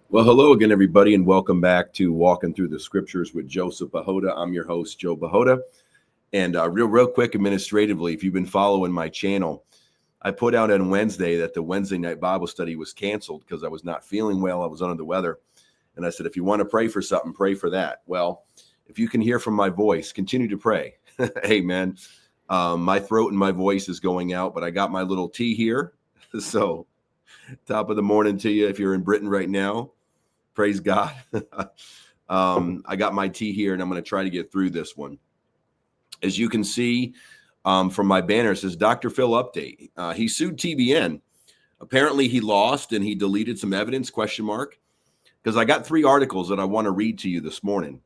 Well, hello again, everybody, and welcome back to Walking Through the Scriptures with Joseph Bahota. I'm your host, Joe Bahota. And real quick, administratively, if you've been following my channel, I put out on Wednesday that the Wednesday night Bible study was canceled because I was not feeling well. I was under the weather. And I said, if you want to pray for something, pray for that. Well, if you can hear from my voice, continue to pray. Amen. My throat and my voice is going out, but I got my little tea here. So top of the morning to you if you're in Britain right now. Praise God. I got my tea here, and I'm going to try to get through this one. As you can see from my banner, it says Dr. Phil update. He sued TBN. Apparently, he lost, and he deleted some evidence, ? Because I got 3 articles that I want to read to you this morning,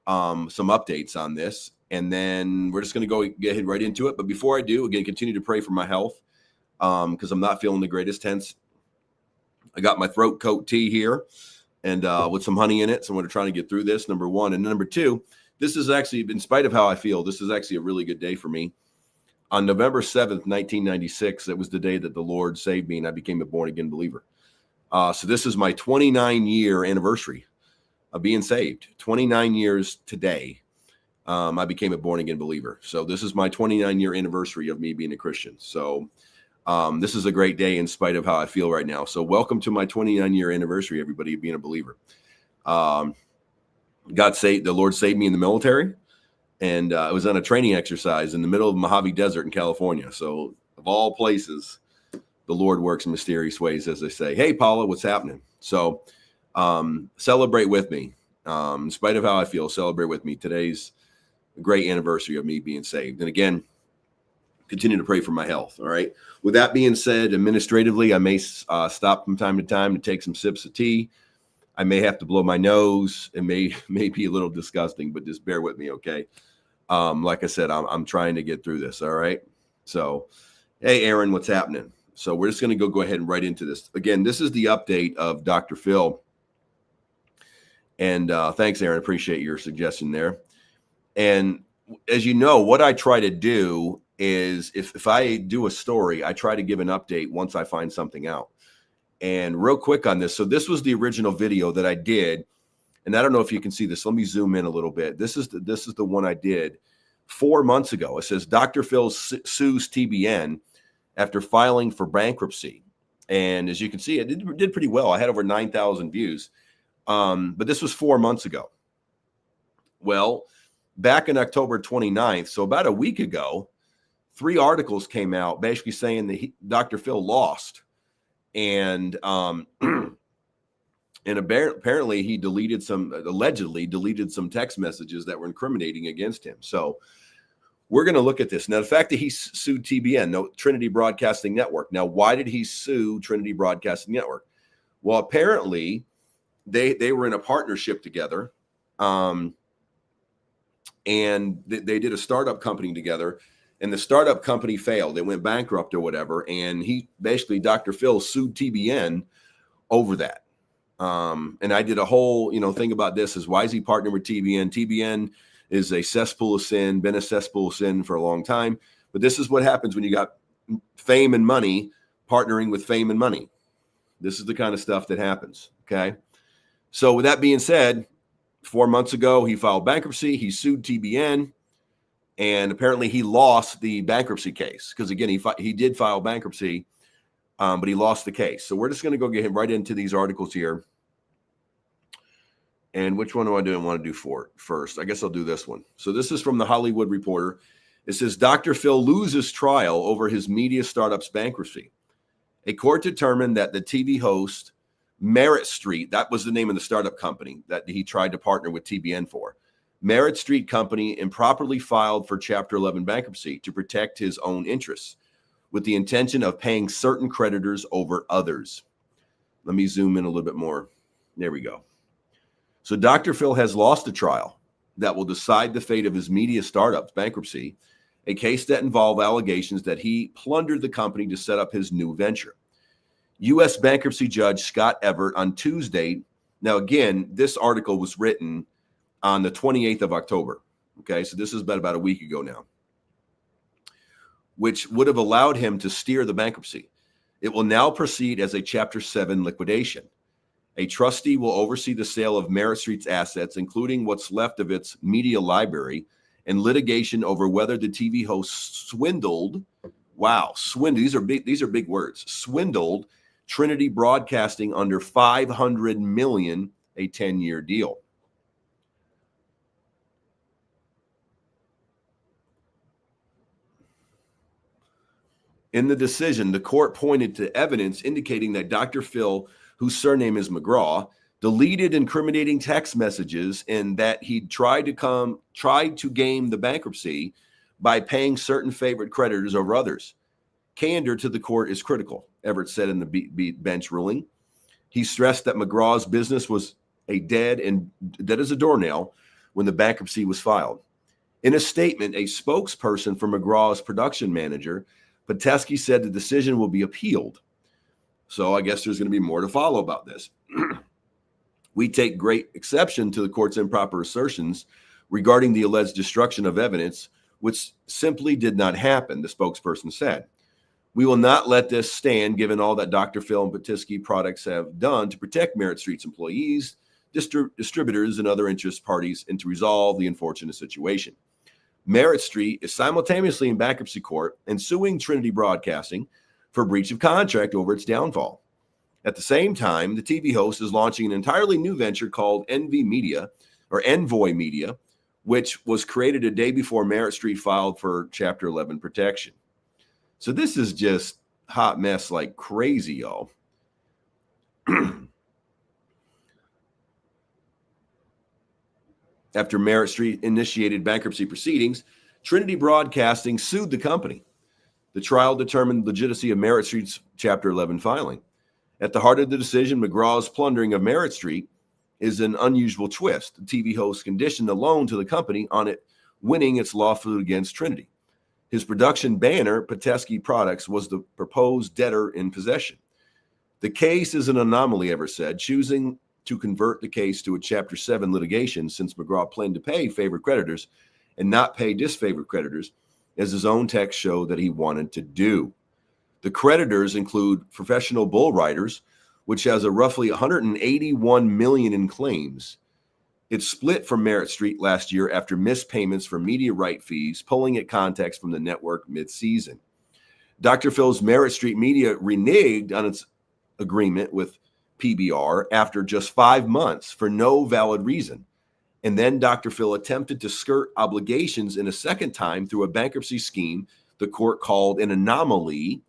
some updates on this, and then we're just going to get ahead right into it. But before I do, again, continue to pray for my health because I'm not feeling the greatest. Hence, I got my throat coat tea here. And with some honey in it. So I'm going to try to get through this, number one. And number two, this is actually, in spite of how I feel, this is actually a really good day for me. On November 7th, 1996, it was the day that the Lord saved me and I became a born-again believer. So this is my 29-year anniversary of being saved. 29 years today, I became a born-again believer. So this is my 29-year anniversary of me being a Christian. So this is a great day in spite of how I feel right now. So welcome to my 29-year anniversary, everybody, of being a believer. The Lord saved me in the military, and I was on a training exercise in the middle of Mojave Desert in California. So of all places, the Lord works in mysterious ways, as they say. Hey, Paula, what's happening? So celebrate with me. In spite of how I feel, celebrate with me. Today's a great anniversary of me being saved. And again, continue to pray for my health. All right. With that being said, administratively, I may stop from time to time to take some sips of tea. I may have to blow my nose. It may be a little disgusting, but just bear with me. Okay. Like I said, I'm trying to get through this. All right. So, hey, Aaron, what's happening? So we're just going to go ahead and right into this. Again, this is the update of Dr. Phil. And thanks, Aaron. Appreciate your suggestion there. And as you know, what I try to do is if I do a story, I try to give an update once I find something out. And real quick on this. So this was the original video that I did. And I don't know if you can see this. Let me zoom in a little bit. This is the one I did 4 months ago. It says Dr. Phil sues TBN after filing for bankruptcy. And as you can see, it did pretty well. I had over 9,000 views. But this was 4 months ago. Well, back in October 29th, so about a week ago, 3 articles came out basically saying that Dr. Phil lost. And apparently he allegedly deleted some text messages that were incriminating against him. So we're going to look at this. Now, the fact that he sued TBN, Trinity Broadcasting Network. Now, why did he sue Trinity Broadcasting Network? Well, apparently they were in a partnership together. And they did a startup company together, and the startup company failed. They went bankrupt or whatever. And Dr. Phil sued TBN over that. And I did a whole, thing about this is why is he partnering with TBN? TBN is a cesspool of sin, been a cesspool of sin for a long time. But this is what happens when you got fame and money partnering with fame and money. This is the kind of stuff that happens. Okay. So with that being said, 4 months ago, he filed bankruptcy. He sued TBN, and apparently he lost the bankruptcy case because, again, he did file bankruptcy, but he lost the case. So we're just going to go get right into these articles here. And which one do I want to do first? I guess I'll do this one. So this is from the Hollywood Reporter. It says, Dr. Phil loses trial over his media startup's bankruptcy. A court determined that the TV host Merit Street, that was the name of the startup company that he tried to partner with TBN for. Merit Street Company improperly filed for Chapter 11 bankruptcy to protect his own interests with the intention of paying certain creditors over others. Let me zoom in a little bit more. There we go. So Dr. Phil has lost a trial that will decide the fate of his media startup's bankruptcy, a case that involved allegations that he plundered the company to set up his new venture. U.S. bankruptcy judge Scott Everett on Tuesday. Now, again, this article was written on the 28th of October. Okay, so this is about a week ago now, which would have allowed him to steer the bankruptcy. It will now proceed as a Chapter 7 liquidation. A trustee will oversee the sale of Merit Street's assets, including what's left of its media library, and litigation over whether the TV host swindled. Wow, swindled. These are big words. Swindled Trinity Broadcasting under $500 million, a 10-year deal. In the decision, the court pointed to evidence indicating that Dr. Phil, whose surname is McGraw, deleted incriminating text messages and that he tried to game the bankruptcy by paying certain favorite creditors over others. Candor to the court is critical, Everett said in the bench ruling. He stressed that McGraw's business was dead as a doornail when the bankruptcy was filed. In a statement, a spokesperson for McGraw's production manager, Patesky, said the decision will be appealed. So I guess there's going to be more to follow about this. We take great exception to the court's improper assertions regarding the alleged destruction of evidence, which simply did not happen, the spokesperson said. We will not let this stand given all that Dr. Phil and Patesky products have done to protect Merit Street's employees, distributors, and other interest parties and to resolve the unfortunate situation. Merit Street is simultaneously in bankruptcy court and suing Trinity Broadcasting for breach of contract over its downfall. At the same time, the TV host is launching an entirely new venture called Envoy Media, which was created a day before Merit Street filed for Chapter 11 protection. So this is just hot mess like crazy, y'all. After Merit Street initiated bankruptcy proceedings, Trinity Broadcasting sued the company. The trial determined the legitimacy of Merit Street's Chapter 11 filing. At the heart of the decision, McGraw's plundering of Merit Street is an unusual twist. The TV host conditioned a loan to the company on it winning its lawsuit against Trinity. His production banner, Patesky Products, was the proposed debtor in possession. The case is an anomaly, Everett said, choosing to convert the case to a Chapter 7 litigation since McGraw planned to pay favored creditors and not pay disfavored creditors, as his own text showed that he wanted to do. The creditors include Professional Bull Riders, which has a roughly $181 million in claims. It split from Merit Street last year after missed payments for media right fees, pulling at contacts from the network mid-season. Dr. Phil's Merit Street Media reneged on its agreement with PBR after just 5 months for no valid reason. And then Dr. Phil attempted to skirt obligations in a second time through a bankruptcy scheme the court called an anomaly,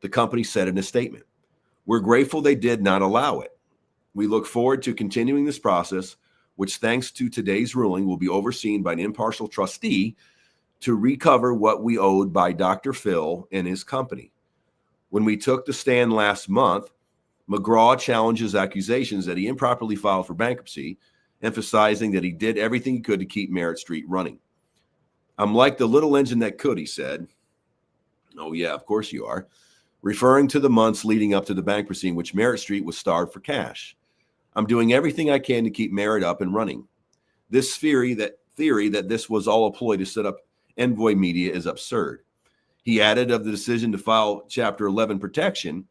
the company said in a statement. We're grateful they did not allow it. We look forward to continuing this process, which, thanks to today's ruling, will be overseen by an impartial trustee to recover what we owed by Dr. Phil and his company. When we took the stand last month, McGraw challenges accusations that he improperly filed for bankruptcy, emphasizing that he did everything he could to keep Merit Street running. I'm like the little engine that could, he said. Oh, yeah, of course you are. Referring to the months leading up to the bankruptcy in which Merit Street was starved for cash. I'm doing everything I can to keep Merit up and running. This theory that this was all a ploy to set up Envoy Media is absurd. He added of the decision to file Chapter 11 protection,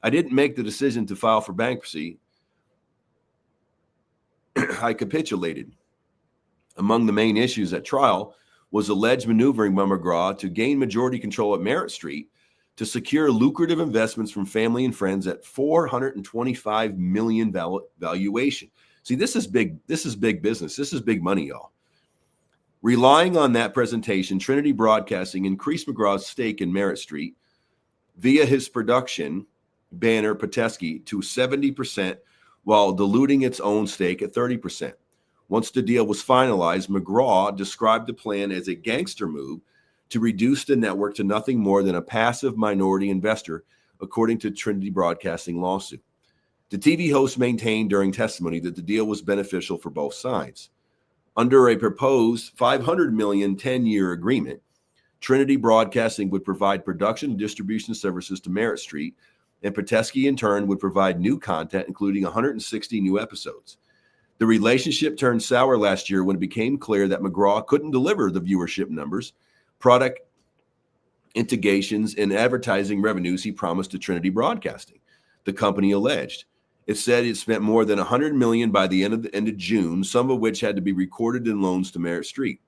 I didn't make the decision to file for bankruptcy. I capitulated. Among the main issues at trial was alleged maneuvering by McGraw to gain majority control at Merit Street to secure lucrative investments from family and friends at $425 million valuation. See, this is big. This is big business. This is big money, y'all. Relying on that presentation, Trinity Broadcasting increased McGraw's stake in Merit Street via his production banner Patesky to 70% while diluting its own stake at 30%. Once the deal was finalized, McGraw described the plan as a gangster move to reduce the network to nothing more than a passive minority investor, according to Trinity Broadcasting lawsuit. The TV host maintained during testimony that the deal was beneficial for both sides. Under a proposed $500 million 10-year agreement, Trinity Broadcasting would provide production and distribution services to Merit Street, and Patesky in turn would provide new content, including 160 new episodes. The relationship turned sour last year when it became clear that McGraw couldn't deliver the viewership numbers, product integrations, and advertising revenues he promised to Trinity Broadcasting, the company alleged. It said it spent more than $100 million by the end of June, some of which had to be recorded in loans to Merritt Street.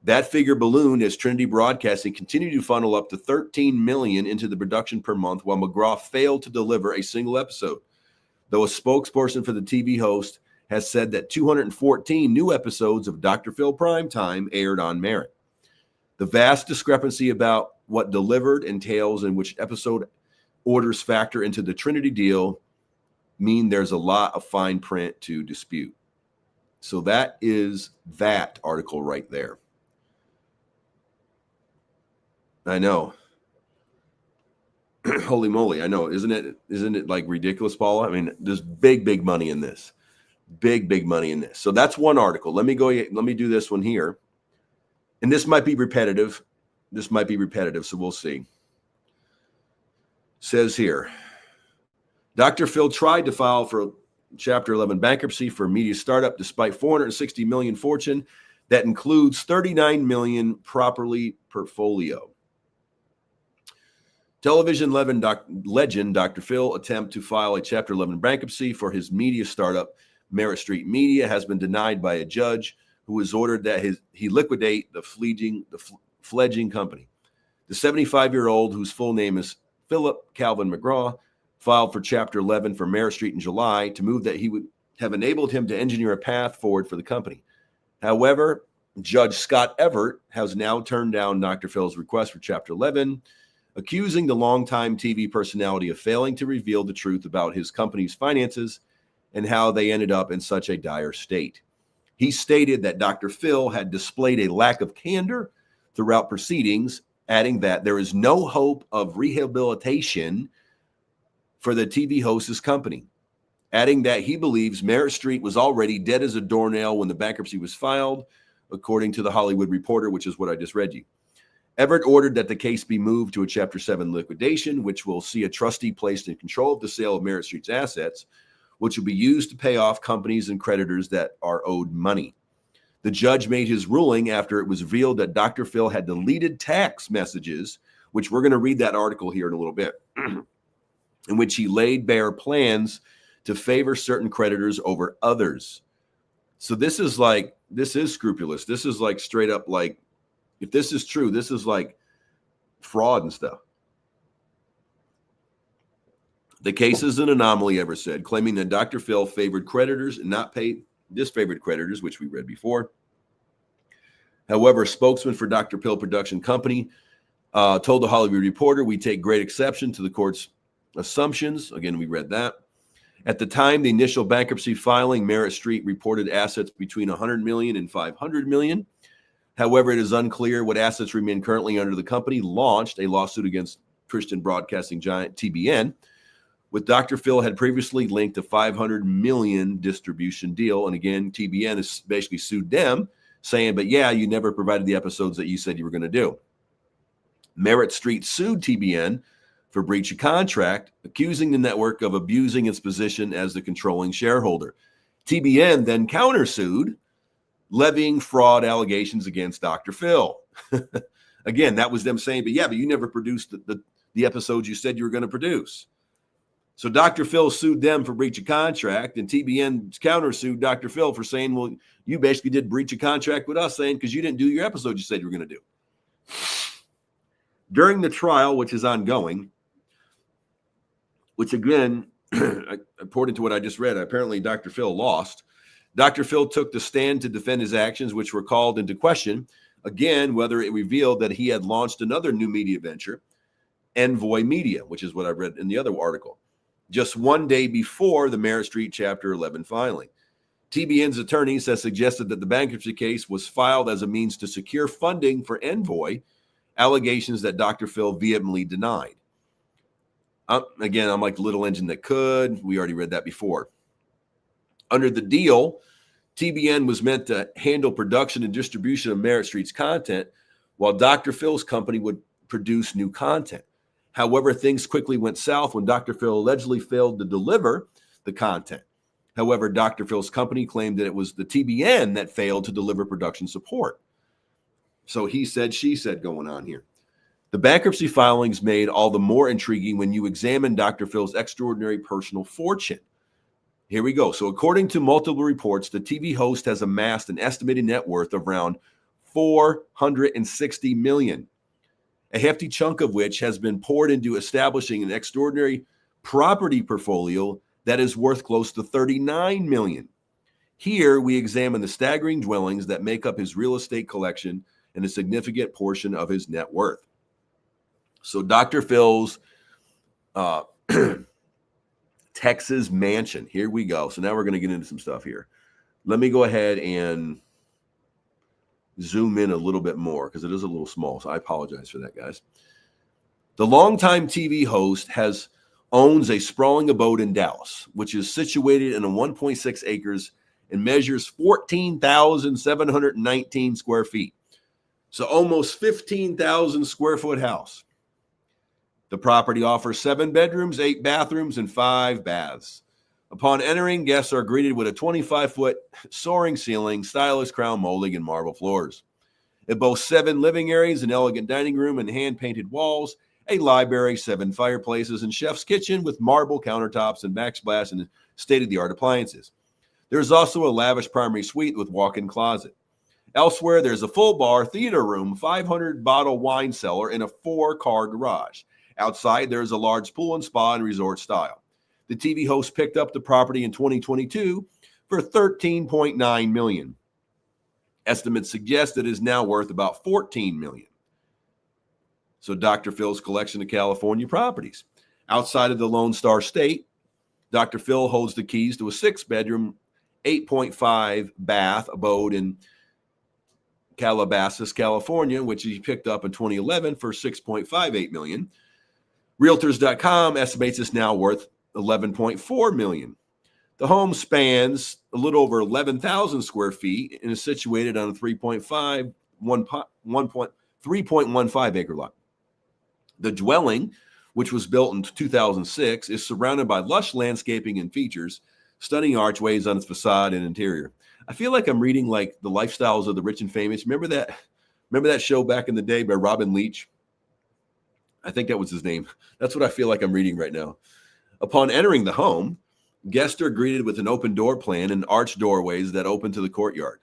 That figure ballooned as Trinity Broadcasting continued to funnel up to $13 million into the production per month, while McGraw failed to deliver a single episode. Though a spokesperson for the TV host has said that 214 new episodes of Dr. Phil Primetime aired on Merritt. The vast discrepancy about what delivered entails and which episode orders factor into the Trinity deal mean there's a lot of fine print to dispute. So that is that article right there. I know. Holy moly, I know. Isn't it like ridiculous, Paula? I mean, there's big money in this. Big money in this. So that's one article. Let me do this one here. And this might be repetitive. So we'll see. Says here, Dr. Phil tried to file for Chapter 11 bankruptcy for a media startup despite $460 million fortune that includes $39 million property portfolio. Television legend Dr. Phil attempt to file a Chapter 11 bankruptcy for his media startup, Merritt Street Media, has been denied by a judge who has ordered that he liquidate the fledgling company. The 75-year-old, whose full name is Philip Calvin McGraw, filed for Chapter 11 for Merritt Street in July to move that he would have enabled him to engineer a path forward for the company. However, Judge Scott Everett has now turned down Dr. Phil's request for Chapter 11, accusing the longtime TV personality of failing to reveal the truth about his company's finances and how they ended up in such a dire state. He stated that Dr. Phil had displayed a lack of candor throughout proceedings, adding that there is no hope of rehabilitation for the TV host's company, adding that he believes Merritt Street was already dead as a doornail when the bankruptcy was filed, according to the Hollywood Reporter, which is what I just read you. Everett ordered that the case be moved to a Chapter 7 liquidation, which will see a trustee placed in control of the sale of Merritt Street's assets, which will be used to pay off companies and creditors that are owed money. The judge made his ruling after it was revealed that Dr. Phil had deleted text messages, which we're going to read that article here in a little bit, in which he laid bare plans to favor certain creditors over others. So this is scrupulous. This is like straight up, like, if this is true, this is like fraud and stuff. The case is an anomaly, Everett said, claiming that Dr. Phil favored creditors and not paid disfavored creditors, which we read before. However, a spokesman for Dr. Phil Production Company told the Hollywood Reporter, "We take great exception to the court's assumptions." Again, we read that. At the time, the initial bankruptcy filing, Merritt Street reported assets between $100 million and $500 million. However, it is unclear what assets remain currently under the company. Launched a lawsuit against Christian broadcasting giant TBN, with Dr. Phil had previously linked a $500 million distribution deal. And again, TBN has basically sued them, saying, but yeah, you never provided the episodes that you said you were going to do. Merritt Street sued TBN for breach of contract, accusing the network of abusing its position as the controlling shareholder. TBN then countersued, levying fraud allegations against Dr. Phil. Again, that was them saying, but you never produced the episodes you said you were going to produce. So Dr. Phil sued them for breach of contract, and TBN countersued Dr. Phil for saying, well, you basically did breach of contract with us, saying because you didn't do your episode you said you were going to do. During the trial, which is ongoing, which again, according to what I just read, apparently Dr. Phil lost. Dr. Phil took the stand to defend his actions, which were called into question, again, whether it revealed that he had launched another new media venture, Envoy Media, which is what I read in the other article, just one day before the Merritt Street Chapter 11 filing. TBN's attorneys have suggested that the bankruptcy case was filed as a means to secure funding for Envoy, allegations that Dr. Phil vehemently denied. Again, I'm like the little engine that could. We already read that before. Under the deal, TBN was meant to handle production and distribution of Merritt Street's content, while Dr. Phil's company would produce new content. However, things quickly went south when Dr. Phil allegedly failed to deliver the content. However, Dr. Phil's company claimed that it was the TBN that failed to deliver production support. So he said, she said going on here. The bankruptcy filings made all the more intriguing when you examine Dr. Phil's extraordinary personal fortune. Here we go. So according to multiple reports, the TV host has amassed an estimated net worth of around $460 million, a hefty chunk of which has been poured into establishing an extraordinary property portfolio that is worth close to $39 million. Here we examine the staggering dwellings that make up his real estate collection and a significant portion of his net worth. So Dr. Phil's Texas mansion. Here we go. So now we're going to get into some stuff here. Let me go ahead and zoom in a little bit more because it is a little small. So I apologize for that, guys. The longtime TV host owns a sprawling abode in Dallas, which is situated in a 1.6 acres and measures 14,719 square feet. So almost 15,000 square foot house. The property offers 7 bedrooms, 8 bathrooms, and 5 baths. Upon entering, guests are greeted with a 25-foot soaring ceiling, stylish crown molding, and marble floors. It boasts 7 living areas, an elegant dining room, and hand-painted walls, a library, 7 fireplaces, and chef's kitchen with marble countertops and backsplash and state-of-the-art appliances. There is also a lavish primary suite with walk-in closet. Elsewhere, there's a full bar, theater room, 500-bottle wine cellar, and a 4-car garage. Outside, there is a large pool and spa and resort style. The TV host picked up the property in 2022 for $13.9 million. Estimates suggest it is now worth about $14 million. So Dr. Phil's collection of California properties. Outside of the Lone Star State, Dr. Phil holds the keys to a 6-bedroom, 8.5 bath abode in Calabasas, California, which he picked up in 2011 for $6.58 million. Realtors.com estimates it's now worth $11.4 million. The home spans a little over 11,000 square feet and is situated on a 3.15 acre lot. The dwelling, which was built in 2006, is surrounded by lush landscaping and features stunning archways on its facade and interior. I feel like I'm reading like the lifestyles of the rich and famous. Remember that show back in the day by Robin Leach? I think that was his name. That's what I feel like I'm reading right now. Upon entering the home, guests are greeted with an open door plan and arched doorways that open to the courtyard.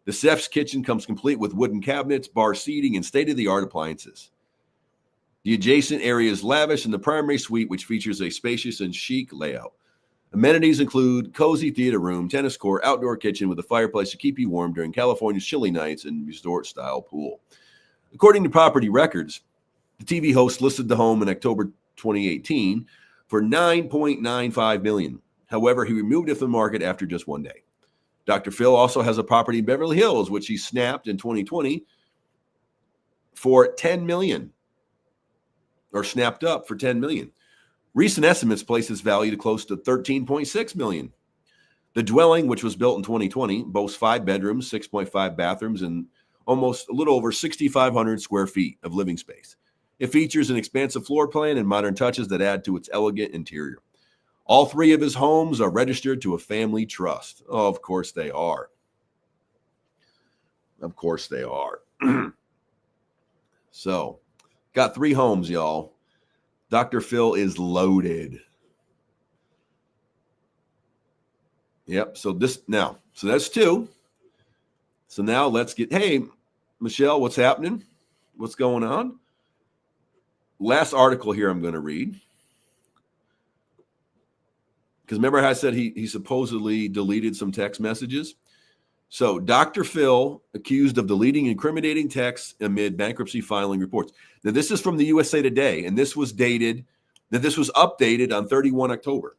The chef's kitchen comes complete with wooden cabinets, bar seating, and state-of-the-art appliances. The adjacent area is lavish in the primary suite, which features a spacious and chic layout. Amenities include cozy theater room, tennis court, outdoor kitchen with a fireplace to keep you warm during California's chilly nights, and resort-style pool. According to property records, the TV host listed the home in October 2018 for $9.95 million. However, he removed it from the market after just one day. Dr. Phil also has a property in Beverly Hills, which he snapped in 2020 for $10 million, or snapped up for $10 million. Recent estimates place its value to close to $13.6 million. The dwelling, which was built in 2020, boasts 5 bedrooms, 6.5 bathrooms, and almost a little over 6,500 square feet of living space. It features an expansive floor plan and modern touches that add to its elegant interior. All 3 of his homes are registered to a family trust. Oh, of course they are. Of course they are. So, got 3 homes, y'all. Dr. Phil is loaded. Yep. So that's 2. So now let's get, hey, Michelle, what's happening? What's going on? Last article here I'm going to read. Because remember how I said he supposedly deleted some text messages? So Dr. Phil accused of deleting incriminating texts amid bankruptcy filing reports. Now, this is from the USA Today, and this was updated on 31 October.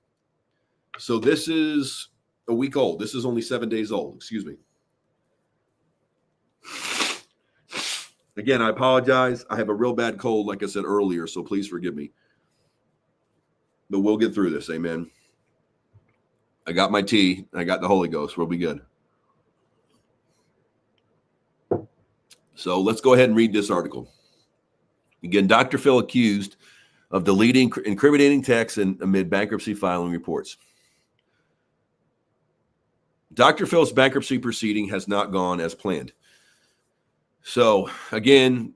So this is a week old. This is only 7 days old. Excuse me. Again, I apologize. I have a real bad cold, like I said earlier, so please forgive me. But we'll get through this. Amen. I got my tea. I got the Holy Ghost. We'll be good. So let's go ahead and read this article. Again, Dr. Phil accused of deleting incriminating texts amid bankruptcy filing reports. Dr. Phil's bankruptcy proceeding has not gone as planned. So again,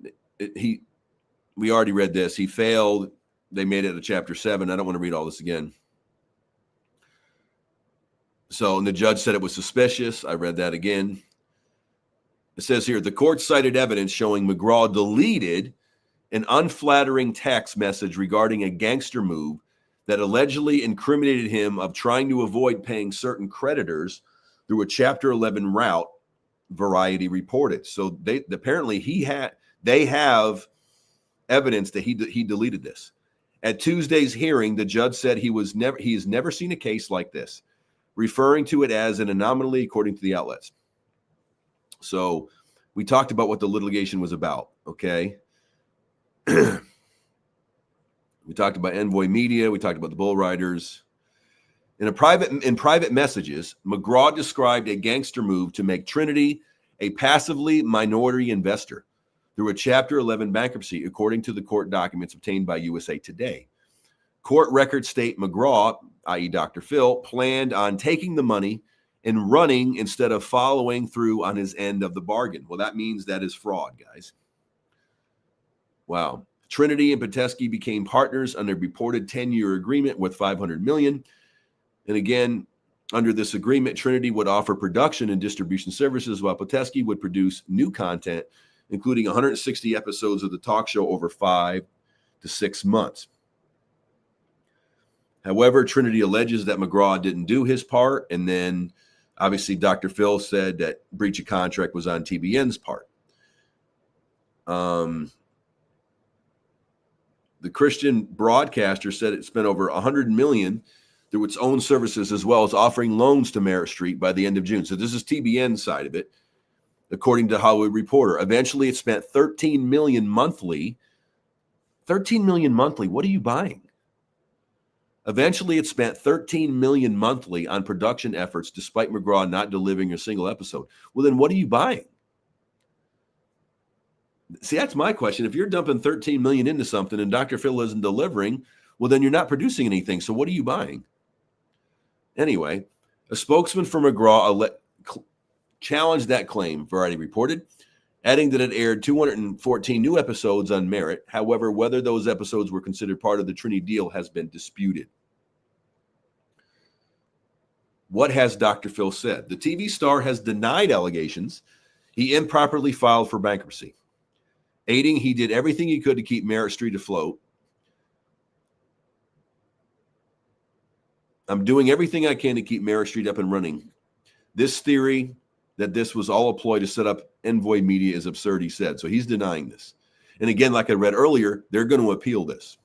we already read this. He failed. They made it a Chapter 7. I don't want to read all this again. And the judge said it was suspicious. I read that again. It says here, the court cited evidence showing McGraw deleted an unflattering text message regarding a gangster move that allegedly incriminated him of trying to avoid paying certain creditors through a Chapter 11 route, Variety reported. So they have evidence that he deleted this. At Tuesday's hearing, the judge said he has never seen a case like this, referring to it as an anomaly according to the outlets. So we talked about what the litigation was about, okay? We talked about Envoy Media. We talked about the Bull Riders. In private messages, McGraw described a gangster move to make Trinity a passively minority investor through a Chapter 11 bankruptcy, according to the court documents obtained by USA Today. Court records state McGraw, i.e. Dr. Phil, planned on taking the money and running instead of following through on his end of the bargain. Well, that means that is fraud, guys. Wow. Trinity and Patesky became partners under a reported 10-year agreement worth $500 million. And again, under this agreement, Trinity would offer production and distribution services while Patesky would produce new content, including 160 episodes of the talk show over 5 to 6 months. However, Trinity alleges that McGraw didn't do his part, and then obviously Dr. Phil said that breach of contract was on TBN's part. The Christian broadcaster said it spent over $100 million through its own services, as well as offering loans to Merritt Street by the end of June. So this is TBN's side of it, according to Hollywood Reporter. Eventually, it spent $13 million monthly. $13 million monthly. What are you buying? Eventually, it spent $13 million monthly on production efforts, despite McGraw not delivering a single episode. Well, then what are you buying? See, that's my question. If you're dumping $13 million into something and Dr. Phil isn't delivering, well, then you're not producing anything. So what are you buying? Anyway, a spokesman for McGraw challenged that claim, Variety reported, adding that it aired 214 new episodes on merit. However, whether those episodes were considered part of the Trinity deal has been disputed. What has Dr. Phil said? The TV star has denied allegations he improperly filed for bankruptcy, aiding he did everything he could to keep Merritt Street afloat. I'm doing everything I can to keep Merritt Street up and running. This theory that this was all a ploy to set up Envoy Media is absurd, he said. So he's denying this. And again, like I read earlier, they're going to appeal this.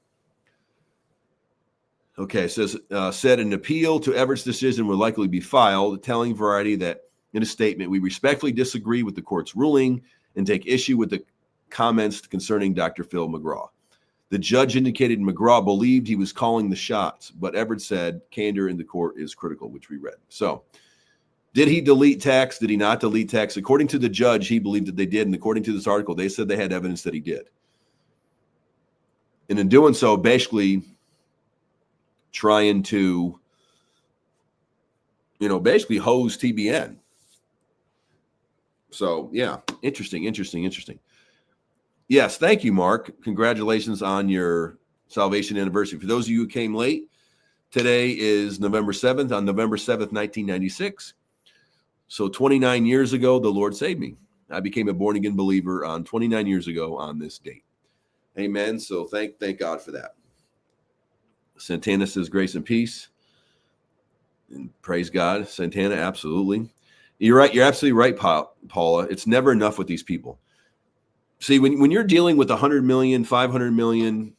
Okay, it says, said an appeal to Everett's decision will likely be filed, telling Variety that in a statement, we respectfully disagree with the court's ruling and take issue with the comments concerning Dr. Phil McGraw. The judge indicated McGraw believed he was calling the shots, but Everett said candor in the court is critical, which we read. So did he delete text? Did he not delete text? According to the judge, he believed that they did. And according to this article, they said they had evidence that he did. And in doing so, basically trying to, basically hose TBN. So, yeah, interesting. Yes, thank you, Mark. Congratulations on your salvation anniversary. For those of you who came late, today is November 7th. On November 7th, 1996. So 29 years ago, the Lord saved me. I became a born-again believer on 29 years ago on this date. Amen. So thank God for that. Santana says grace and peace. And praise God. Santana, absolutely. You're right. You're absolutely right, Paula. It's never enough with these people. See, when you're dealing with 100 million, 500 million,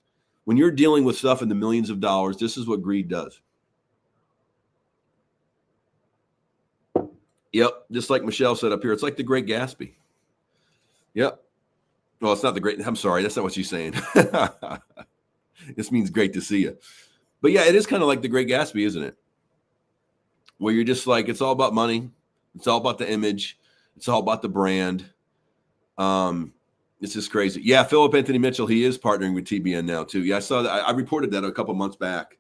when you're dealing with stuff in the millions of dollars, this is what greed does. Yep. Just like Michelle said up here, it's like the Great Gatsby. Yep. Well, it's not the great. I'm sorry. That's not what she's saying. This means great to see you. But yeah, it is kind of like the Great Gatsby, isn't it? Where you're just like, it's all about money. It's all about the image. It's all about the brand. It's just crazy. Yeah, Philip Anthony Mitchell, he is partnering with TBN now too. Yeah, I saw that. I reported that a couple months back.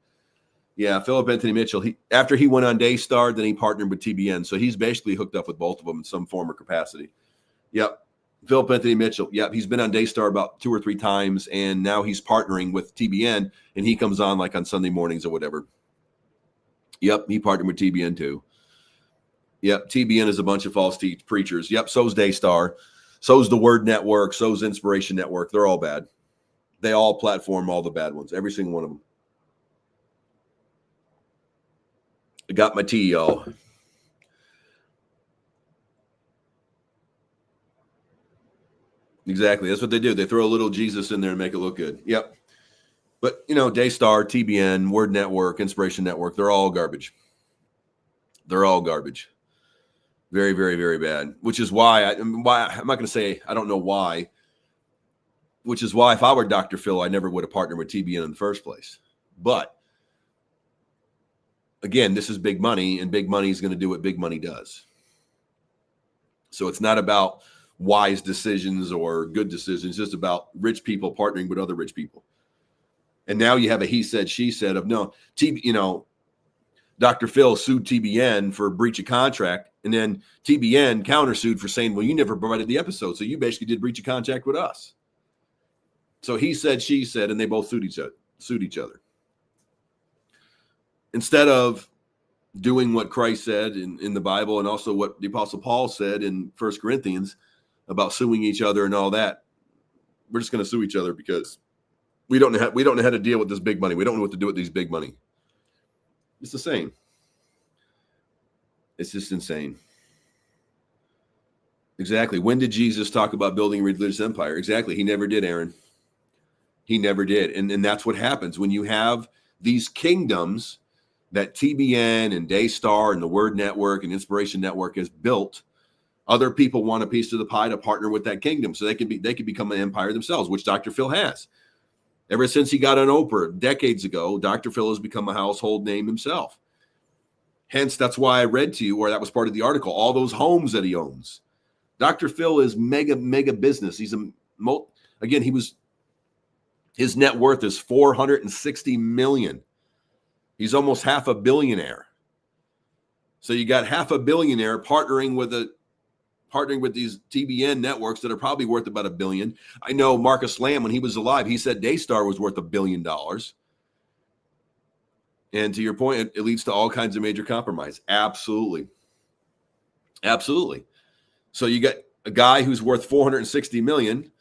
Yeah, Philip Anthony Mitchell, after he went on Daystar, then he partnered with TBN. So he's basically hooked up with both of them in some form or capacity. Yep. Philip Anthony Mitchell. Yep. He's been on Daystar about 2 or 3 times, and now he's partnering with TBN, and he comes on like on Sunday mornings or whatever. Yep. He partnered with TBN too. Yep. TBN is a bunch of false preachers. Yep. So's Daystar. So's the Word Network. So's Inspiration Network. They're all bad. They all platform all the bad ones. Every single one of them. I got my tea, y'all. Exactly. That's what they do. They throw a little Jesus in there and make it look good. Yep. But, Daystar, TBN, Word Network, Inspiration Network, they're all garbage. They're all garbage. Very, very, very bad. Which is why I'm not going to say I don't know why. Which is why if I were Dr. Phil, I never would have partnered with TBN in the first place. But again, this is big money, and big money is going to do what big money does. So it's not about wise decisions or good decisions. It's just about rich people partnering with other rich people. And now you have a he said, she said of no, Dr. Phil sued TBN for breach of contract, and then TBN countersued for saying, well, you never provided the episode, so you basically did breach of contract with us. So he said, she said, and they both sued each other. Instead of doing what Christ said in the Bible, and also what the Apostle Paul said in 1 Corinthians about suing each other and all that, we're just going to sue each other because we don't know how to deal with this big money. We don't know what to do with these big money. It's the same. It's just insane. Exactly. When did Jesus talk about building a religious empire? Exactly. He never did, Aaron. He never did. And that's what happens when you have these kingdoms that TBN and Daystar and the Word Network and Inspiration Network has built. Other people want a piece of the pie to partner with that kingdom so they could become an empire themselves, which Dr. Phil has. Ever since he got on Oprah decades ago, Dr. Phil has become a household name himself. Hence, that's why I read to you where that was part of the article, all those homes that he owns. Dr. Phil is mega business. He's his net worth is $460 million. He's almost half a billionaire. So you got half a billionaire partnering with these TBN networks that are probably worth about $1 billion. I know Marcus Lamb, when he was alive, he said Daystar was worth $1 billion. And to your point, it leads to all kinds of major compromise. Absolutely. Absolutely. So you got a guy who's worth $460 million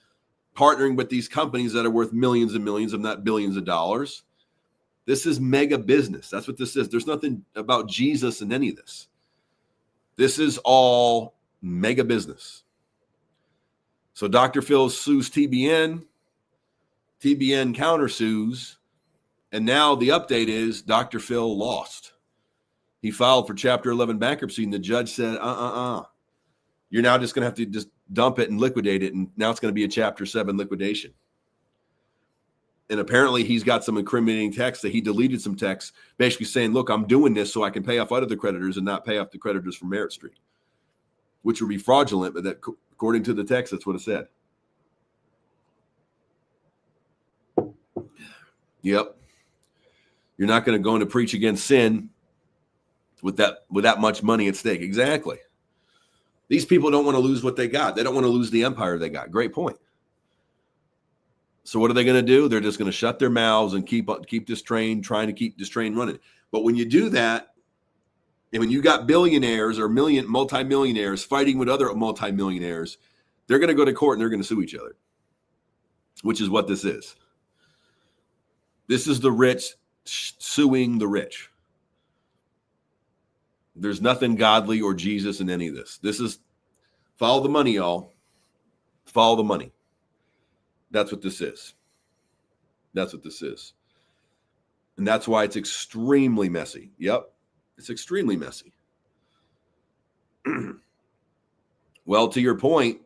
partnering with these companies that are worth millions and millions, if not billions of dollars. This is mega business. That's what this is. There's nothing about Jesus in any of this. This is all mega business. So Dr. Phil sues TBN. TBN countersues. And now the update is Dr. Phil lost. He filed for Chapter 11 bankruptcy, and the judge said, you're now just going to have to just dump it and liquidate it, and now it's going to be a Chapter 7 liquidation. And apparently he's got some incriminating text that he deleted some text basically saying, look, I'm doing this so I can pay off other creditors and not pay off the creditors from Merit Street, which would be fraudulent, but that, according to the text, that's what it said. Yep. You're not going to go in to preach against sin with that much money at stake. Exactly. These people don't want to lose what they got. They don't want to lose the empire they got. Great point. So what are they going to do? They're just going to shut their mouths and keep this train, trying to keep this train running. But when you do that, and when you got billionaires or multimillionaires fighting with other multimillionaires, they're going to go to court and they're going to sue each other, which is what this is. This is the rich suing the rich. There's nothing godly or Jesus in any of this. This is follow the money, y'all. Follow the money. That's what this is. That's what this is. And that's why it's extremely messy. Yep. It's extremely messy. Well, to your point,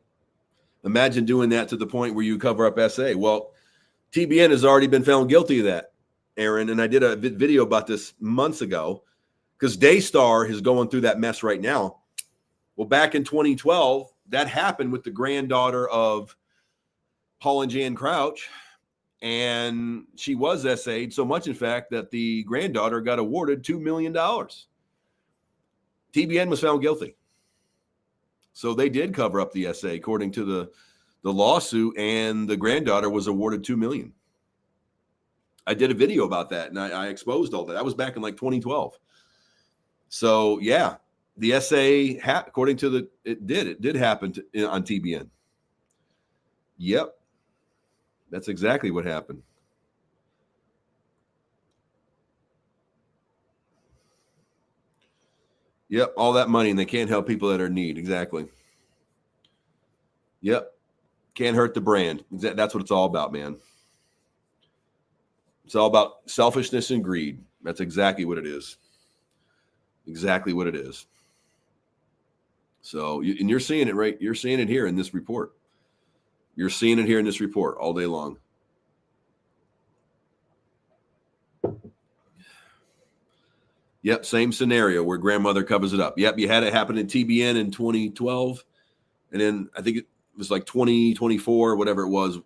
imagine doing that to the point where you cover up SA. Well, TBN has already been found guilty of that, Aaron. And I did a video about this months ago because Daystar is going through that mess right now. Well, back in 2012, that happened with the granddaughter of Paul and Jan Crouch, and she was SA'd so much, in fact, that the granddaughter got awarded $2 million. TBN was found guilty. So they did cover up the SA according to the lawsuit, and the granddaughter was awarded $2 million. I did a video about that, and I exposed all that. That was back in like 2012. So, yeah, The essay, according to it did happen on TBN. Yep. That's exactly what happened. Yep. All that money and they can't help people that are in need. Exactly. Yep. Can't hurt the brand. That's what it's all about, man. It's all about selfishness and greed. That's exactly what it is. Exactly what it is. So, and you're seeing it, right? You're seeing it here in this report. You're seeing it here in this report all day long. Yep, same scenario where grandmother covers it up. Yep, you had it happen in TBN in 2012. And then I think it was like 2024, whatever it was,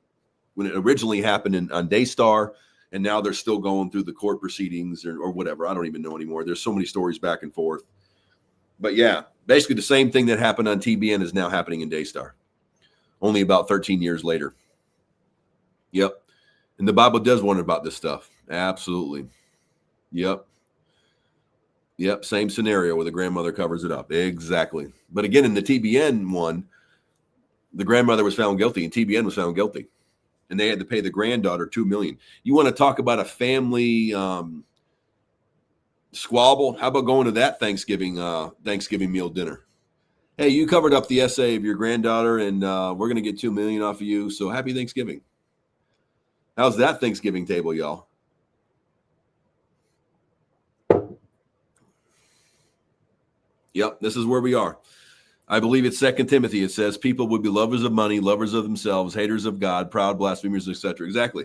when it originally happened on Daystar. And now they're still going through the court proceedings or whatever. I don't even know anymore. There's so many stories back and forth. But yeah, basically the same thing that happened on TBN is now happening in Daystar, only about 13 years later. Yep. And the Bible does warn about this stuff. Absolutely. Yep. Yep. Same scenario where the grandmother covers it up. Exactly. But again, in the TBN one, the grandmother was found guilty and TBN was found guilty. And they had to pay the granddaughter $2 million. You want to talk about a family squabble? How about going to that Thanksgiving meal dinner? Hey, you covered up the essay of your granddaughter, and we're going to get $2 million off of you. So happy Thanksgiving. How's that Thanksgiving table, y'all? Yep, this is where we are. I believe it's 2 Timothy. It says people would be lovers of money, lovers of themselves, haters of God, proud, blasphemers, etc. Exactly.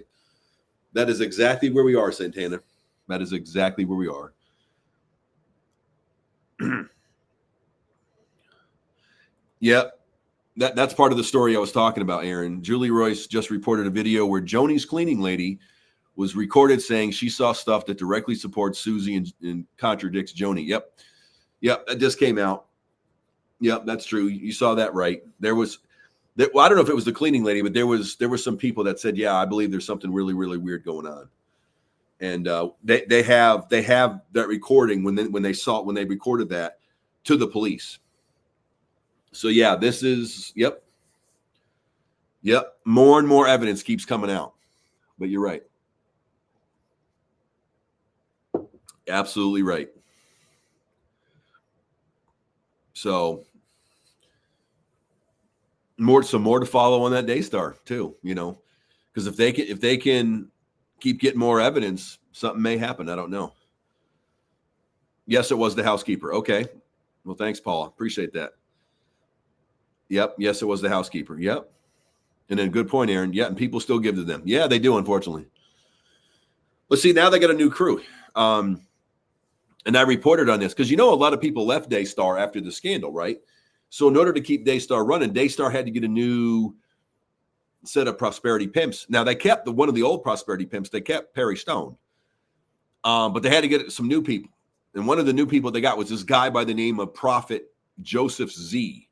That is exactly where we are, Santana. That is exactly where we are. Yep. That's part of the story I was talking about, Aaron. Julie Royce just reported a video where Joni's cleaning lady was recorded saying she saw stuff that directly supports Susie and contradicts Joni. Yep. That just came out. Yep, that's true. You saw that right. Well, I don't know if it was the cleaning lady, but there were some people that said, yeah, I believe there's something really, really weird going on. And they have that recording when they recorded that to the police. So yeah, this is yep. More and more evidence keeps coming out. But you're right. Absolutely right. So some more to follow on that Daystar too, because if they can keep getting more evidence, something may happen. I don't know. Yes, it was the housekeeper. Okay. Well, thanks, Paula. Appreciate that. Yep. Yes, it was the housekeeper. Yep. And then good point, Aaron. Yeah. And people still give to them. Yeah, they do, unfortunately. But see, now they got a new crew. And I reported on this because, a lot of people left Daystar after the scandal, right? So in order to keep Daystar running, Daystar had to get a new set of prosperity pimps. Now they kept one of the old prosperity pimps. They kept Perry Stone. But they had to get some new people. And one of the new people they got was this guy by the name of Prophet Joseph Z.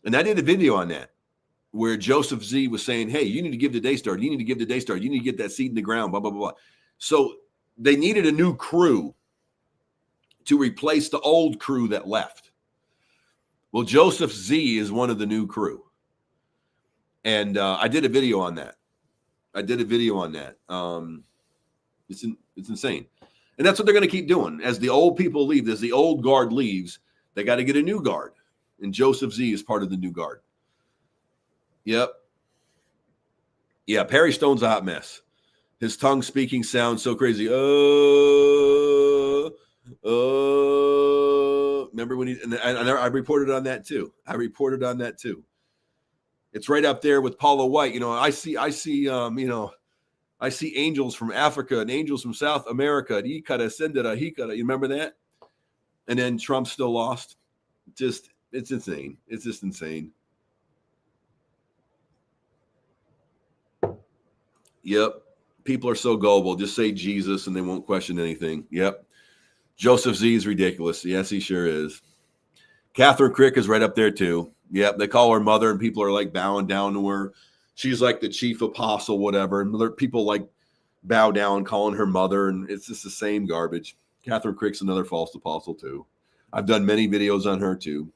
And I did a video on that where Joseph Z was saying, hey, you need to give to Daystar. You need to give to Daystar. You need to get that seed in the ground, blah, blah, blah, blah. So they needed a new crew to replace the old crew that left. Well, Joseph Z is one of the new crew. And I did a video on that. It's insane. And that's what they're going to keep doing. As the old people leave, as the old guard leaves, they got to get a new guard. And Joseph Z is part of the new guard. Yep. Yeah, Perry Stone's a hot mess. His tongue speaking sounds so crazy. Remember when I reported on that too. It's right up there with Paula White. I see angels from Africa and angels from South America. You remember that? And then Trump still lost. It's insane. It's just insane. Yep. People are so gullible. Just say Jesus and they won't question anything. Yep. Joseph Z is ridiculous. Yes, he sure is. Catherine Crick is right up there too. Yep. They call her mother and people are like bowing down to her. She's like the chief apostle, whatever. And people like bow down calling her mother. And it's just the same garbage. Catherine Crick's another false apostle too. I've done many videos on her too.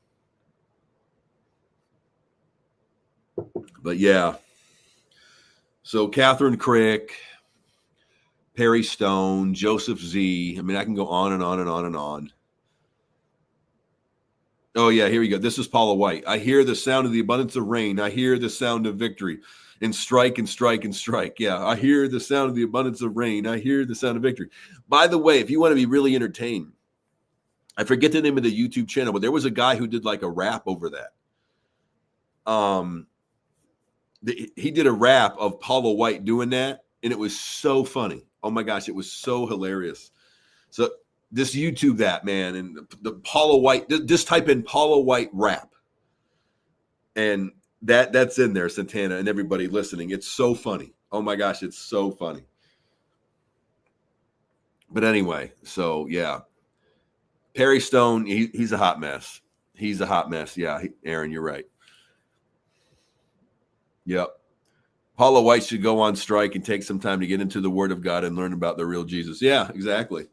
But yeah. So Catherine Crick, Perry Stone, Joseph Z. I mean, I can go on and on and on and on. Oh, yeah, here we go. This is Paula White. I hear the sound of the abundance of rain. I hear the sound of victory. And strike and strike and strike. Yeah, I hear the sound of the abundance of rain. I hear the sound of victory. By the way, if you want to be really entertained, I forget the name of the YouTube channel, but there was a guy who did like a rap over that. He did a rap of Paula White doing that, and it was so funny. Oh my gosh, it was so hilarious. So this YouTube that, man, and the Paula White, just type in Paula White rap. And that's in there, Santana and everybody listening. It's so funny. Oh my gosh, it's so funny. But anyway, so yeah. Perry Stone, he's a hot mess. He's a hot mess. Yeah, Aaron, you're right. Yep. Paula White should go on strike and take some time to get into the Word of God and learn about the real Jesus. Yeah, exactly.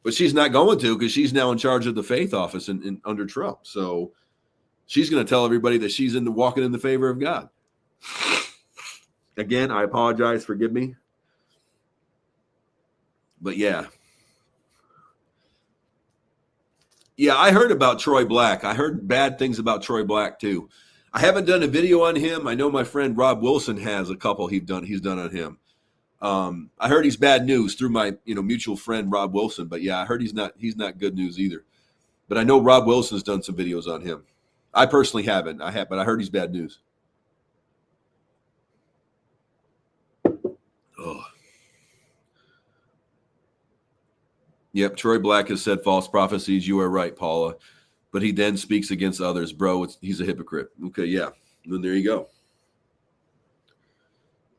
But she's not going to, because she's now in charge of the faith office in under Trump. So she's going to tell everybody that she's walking in the favor of God. Again, I apologize. Forgive me. But yeah. Yeah, I heard about Troy Black. I heard bad things about Troy Black too. I haven't done a video on him. I know my friend Rob Wilson has a couple he's done on him. I heard he's bad news through my mutual friend Rob Wilson. But yeah, I heard he's not good news either. But I know Rob Wilson's done some videos on him. I personally haven't. But I heard he's bad news. Oh. Yep, Troy Black has said false prophecies. You are right, Paula. But he then speaks against others. Bro, he's a hypocrite. Okay, yeah. Then there you go.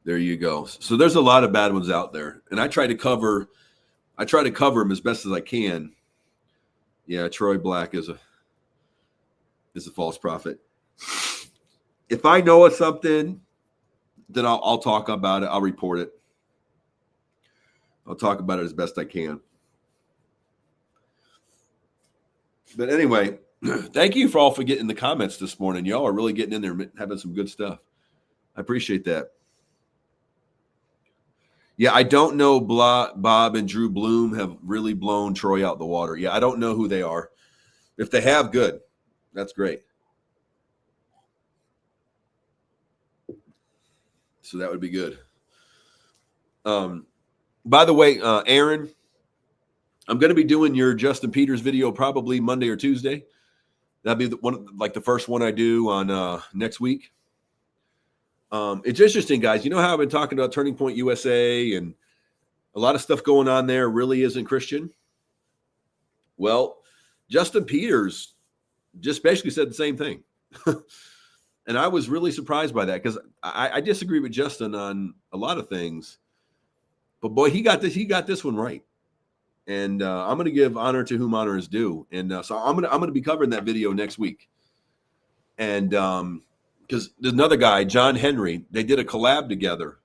There you go. So there's a lot of bad ones out there. And I try to cover them as best as I can. Yeah, Troy Black is a false prophet. If I know of something, then I'll talk about it. I'll report it. I'll talk about it as best I can. But anyway, thank you for getting the comments this morning. Y'all are really getting in there, having some good stuff. I appreciate that. Yeah, I don't know. Bob and Drew Bloom have really blown Troy out the water. Yeah, I don't know who they are. If they have, good. That's great. So that would be good. By the way, Aaron, I'm going to be doing your Justin Peters video probably Monday or Tuesday. That'll be the first one I do on next week. It's interesting, guys. You know how I've been talking about Turning Point USA and a lot of stuff going on there really isn't Christian? Well, Justin Peters just basically said the same thing. And I was really surprised by that, because I disagree with Justin on a lot of things. But boy, he got this one right. And I'm going to give honor to whom honor is due. And so I'm going to be covering that video next week. And because there's another guy, John Henry, they did a collab together.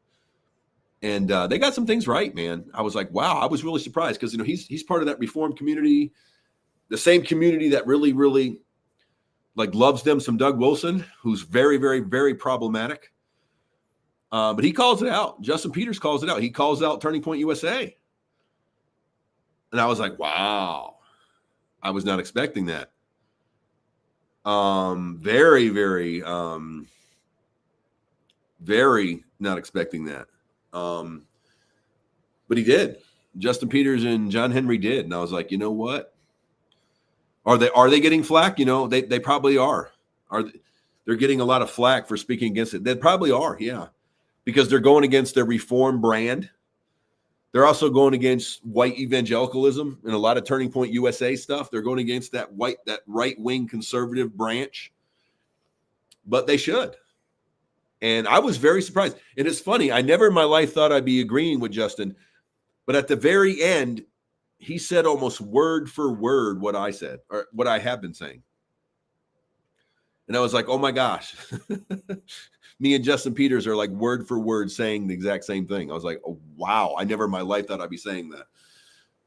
And they got some things right, man. I was like, wow, I was really surprised, because he's part of that Reformed community, the same community that really, really loves them some Doug Wilson, who's very, very, very problematic. But he calls it out. Justin Peters calls it out. He calls out Turning Point USA. And I was like, wow, I was not expecting that. Very, very, very not expecting that. But he did. Justin Peters and John Henry did. And I was like, you know what? Are they getting flack? They probably are. They're getting a lot of flack for speaking against it? They probably are, yeah. Because they're going against their Reform brand. They're also going against white evangelicalism and a lot of Turning Point USA stuff. They're going against that right-wing conservative branch. But they should. And I was very surprised. And it's funny. I never in my life thought I'd be agreeing with Justin. But at the very end, he said almost word for word what I said, or what I have been saying. And I was like, oh my gosh. Me and Justin Peters are like word for word saying the exact same thing. I was like, oh, wow. I never in my life thought I'd be saying that.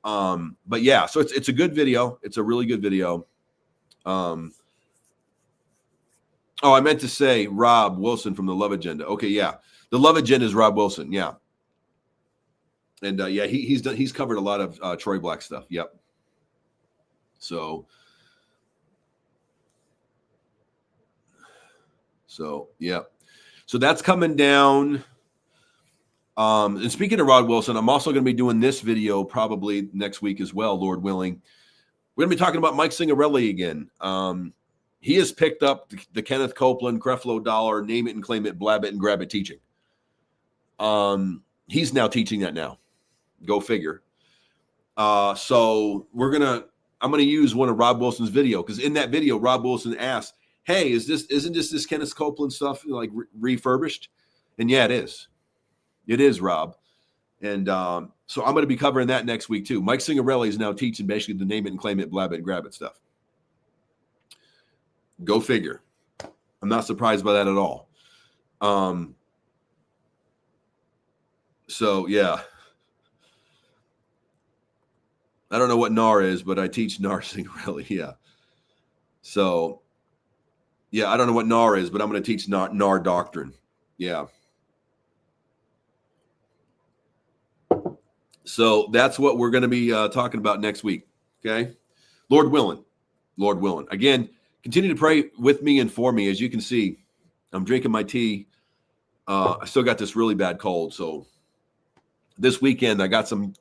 But yeah, so it's a good video. It's a really good video. Oh, I meant to say Rob Wilson from the Love Agenda. Okay, yeah, the Love Agenda is Rob Wilson. Yeah, and yeah, he's covered a lot of Troy Black stuff. Yep. So yeah, so that's coming down. And speaking of Rod Wilson, I'm also going to be doing this video probably next week as well, Lord willing. We're going to be talking about Mike Signorelli again. He has picked up the Kenneth Copeland, Creflo Dollar, name it and claim it, blab it and grab it teaching. He's now teaching that now. Go figure. So I'm going to use one of Rob Wilson's video, because in that video, Rob Wilson asked, hey, isn't this Kenneth Copeland stuff like refurbished? And yeah, it is. It is, Rob. And so I'm going to be covering that next week too. Mike Signorelli is now teaching basically the name it and claim it, blab it and grab it stuff. Go figure. I'm not surprised by that at all. So yeah. I don't know what NAR is, but I teach NAR Signorelli. Yeah. So yeah, I don't know what NAR is, but I'm going to teach NAR doctrine. Yeah. So that's what we're going to be talking about next week. Okay. Lord willing. Lord willing. Again, continue to pray with me and for me. As you can see, I'm drinking my tea. I still got this really bad cold. So this weekend, I got some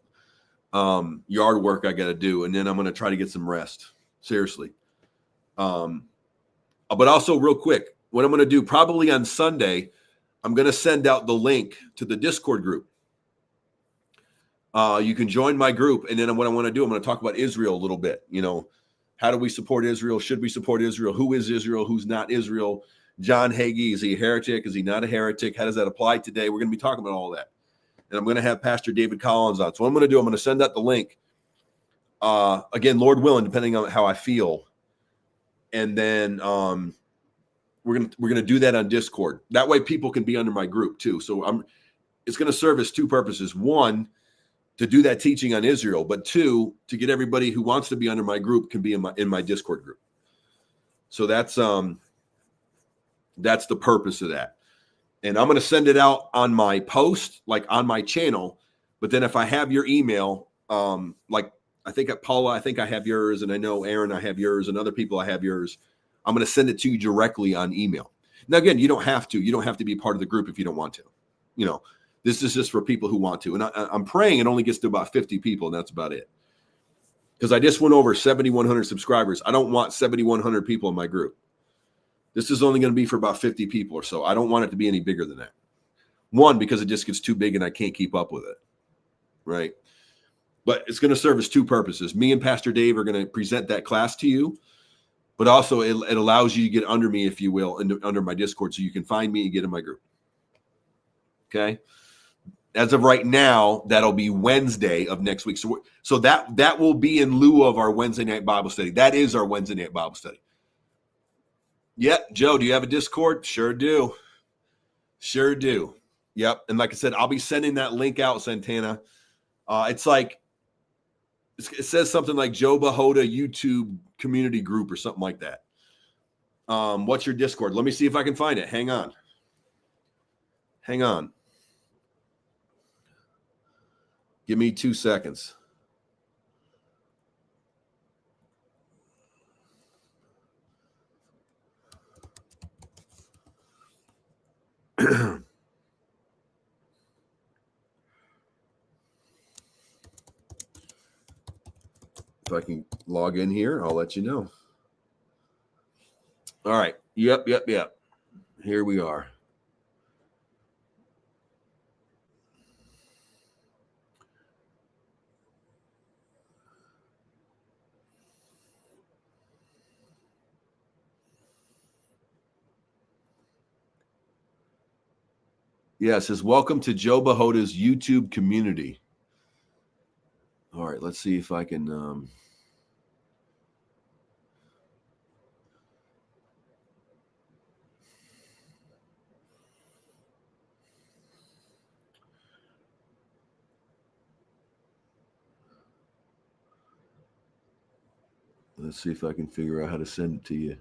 yard work I got to do. And then I'm going to try to get some rest. Seriously. But also real quick, what I'm going to do probably on Sunday, I'm going to send out the link to the Discord group. You can join my group. And then what I want to do, I'm going to talk about Israel a little bit. You know, how do we support Israel? Should we support Israel? Who is Israel? Who's not Israel? John Hagee, is he a heretic? Is he not a heretic? How does that apply today? We're going to be talking about all that. And I'm going to have Pastor David Collins on. So what I'm going to do, I'm going to send out the link. Again, Lord willing, depending on how I feel. And then we're going to do that on Discord. That way people can be under my group too. So it's going to serve as two purposes. One, to do that teaching on Israel, but two, to get everybody who wants to be under my group can be in my Discord group. So that's the purpose of that. And I'm going to send it out on my post, like on my channel. But then if I have your email, like I think Paula, I think I have yours, and I know Aaron, I have yours, and other people I have yours. I'm going to send it to you directly on email. Now, again, you don't have to. You don't have to be part of the group if you don't want to. You know, this is just for people who want to. And I'm praying it only gets to about 50 people, and that's about it. Because I just went over 7,100 subscribers. I don't want 7,100 people in my group. This is only going to be for about 50 people or so. I don't want it to be any bigger than that. One, because it just gets too big and I can't keep up with it. Right? But it's going to serve as two purposes. Me and Pastor Dave are going to present that class to you. But also it allows you to get under me, if you will, under my Discord, so you can find me and get in my group. Okay? As of right now, that'll be Wednesday of next week. So that will be in lieu of our Wednesday night Bible study. That is our Wednesday night Bible study. Yeah, Joe, do you have a Discord? Sure do. Sure do. Yep. And like I said, I'll be sending that link out, Santana. It's like, it says something like Joe Bahoda YouTube community group or something like that. What's your Discord? Let me see if I can find it. Hang on. Give me 2 seconds. If I can log in here, I'll let you know. All right. Yep. Here we are. Yeah, it says, welcome to Joe Bahoda's YouTube community. All right, let's see if I can... Let's see if I can figure out how to send it to you.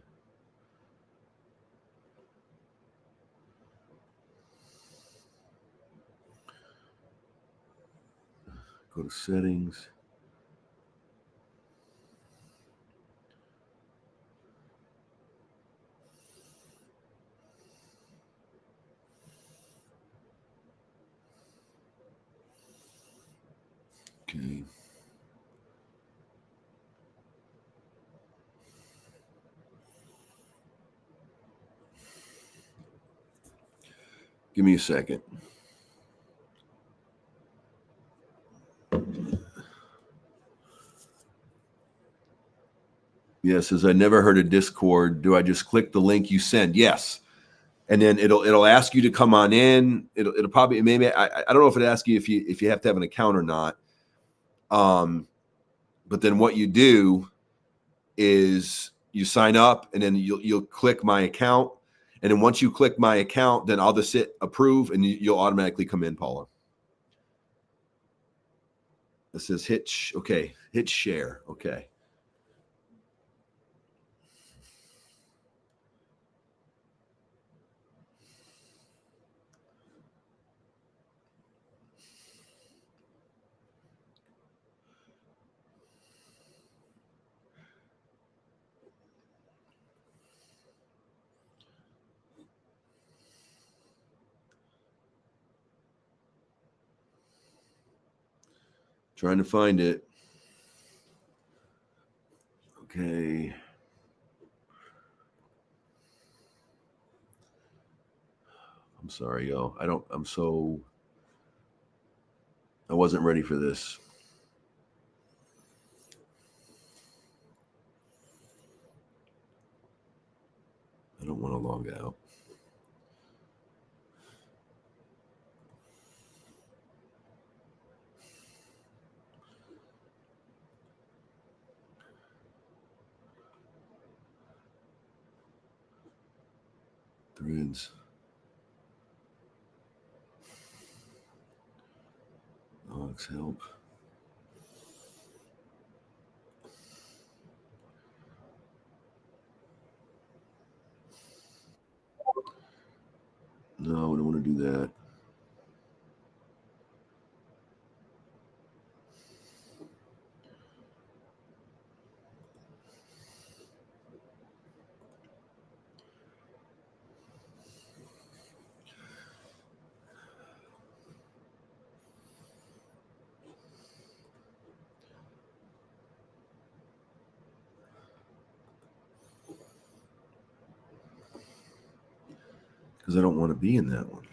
Go to settings. Okay. Give me a second. Yes, as I never heard of Discord. Do I just click the link you send? Yes. And then it'll ask you to come on in. It'll probably, maybe, I don't know if it asks you if you have to have an account or not. But then what you do is you sign up, and then you'll click my account. And then once you click my account, then I'll just hit approve, and you'll automatically come in, Paula. It says hit share. Okay. Trying to find it. Okay. I'm sorry, yo. I wasn't ready for this. I don't want to log out. Threads. Logs help. No, I don't want to do that. Because I don't want to be in that one.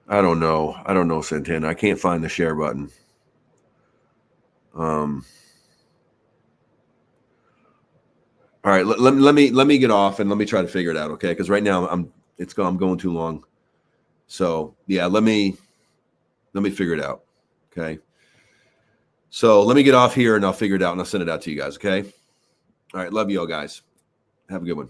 I don't know, Santana. I can't find the share button. All right, let me get off and let me try to figure it out, okay? Because right now I'm going too long. So yeah, let me figure it out, okay? So let me get off here and I'll figure it out and I'll send it out to you guys, okay? All right, love you all guys. Have a good one.